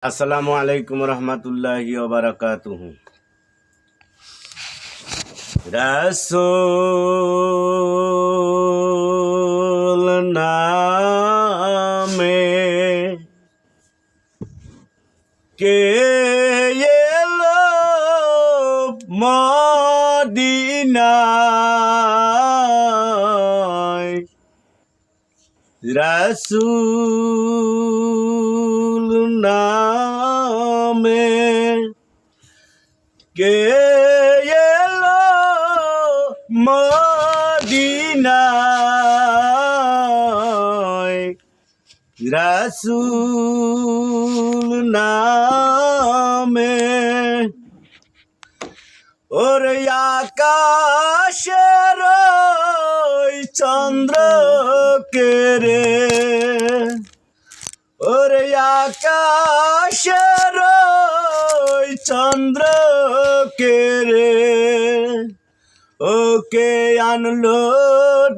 আসসালামু আলাইকুম রহমতুল্লাহি ওয়া বারাকাতুহু। রাসূল নামে কে এলো মদিনায়, রাসূল নামে কে এলো মদিনায়, রাসূল নামে ওরে আকাশের চন্দ্র কেরে, ওরে আকাশের চন্দ্র কেরে ওকে আনলো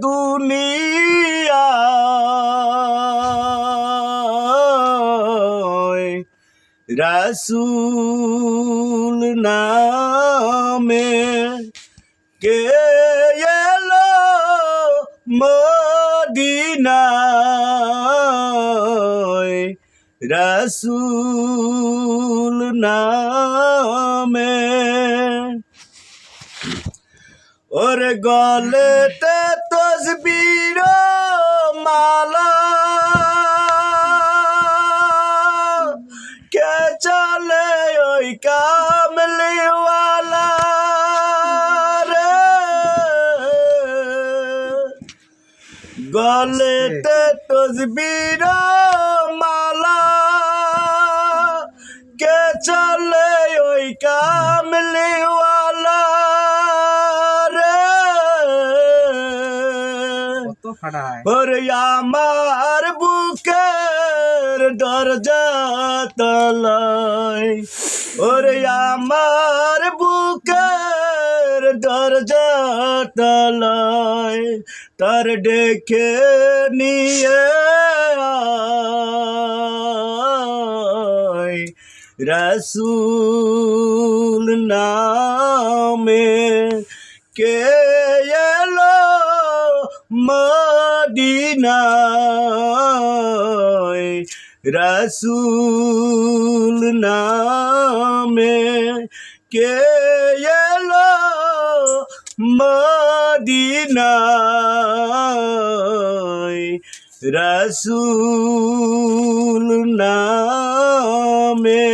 দুনিয়ায়, রাসূল নামে কে এলো মদিনায়, রাসূল নামে ওরে গলেতে তসবির মালা কে চলে ওই কামলিওয়ালা রে, গলেতে তসবির মালা কে চলে ওই কামলিওয়ালা রে, ওরে আমার বুকের দরজা তলায়, ওরে আমার বুকের দরজা তলায় তার ডেকে নিয়ে আয়, রাসূল নামে কে এলো মদিনায়, রাসূল নামে কে এলো মদিনায়, রাসূল নামে।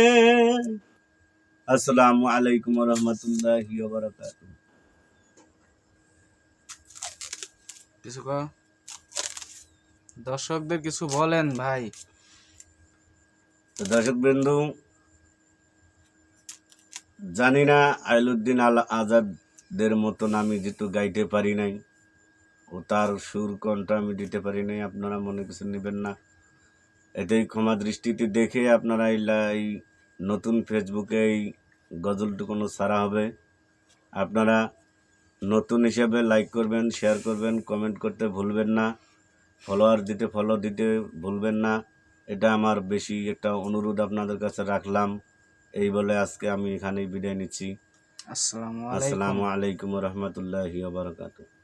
আসসালামু আলাইকুম রহমতুল্লাহি ওয়া বারাকাতুহু। কিছু দর্শকদের কিছু বলেন ভাই। দর্শক বন্ধু, জানি না আইলুদ্দিন আল আজাদের মতন আমি যেহেতু গাইতে পারি নাই ও তার সুর কণ্ঠ আমি দিতে পারি নাই, আপনারা মনে কিছু নেবেন না। এতেই ক্ষমা দৃষ্টিতে দেখে আপনারা এই নতুন ফেসবুকে এই গজলটুকুনো ছাড়া হবে। আপনারা নতুন হিসেবে লাইক করবেন, শেয়ার করবেন, কমেন্ট করতে ভুলবেন না, ফলোয়ার দিতে ফলো দিতে ভুলবেন না। এটা আমার বেশি একটা অনুরোধ আপনাদের কাছে রাখলাম। এই বলে আজকে আমি এখানেই বিদায় নিচ্ছি। আসসালামু আসসালামু আলাইকুম রহমতুল্লাহি ওয়া বারাকাতুহু।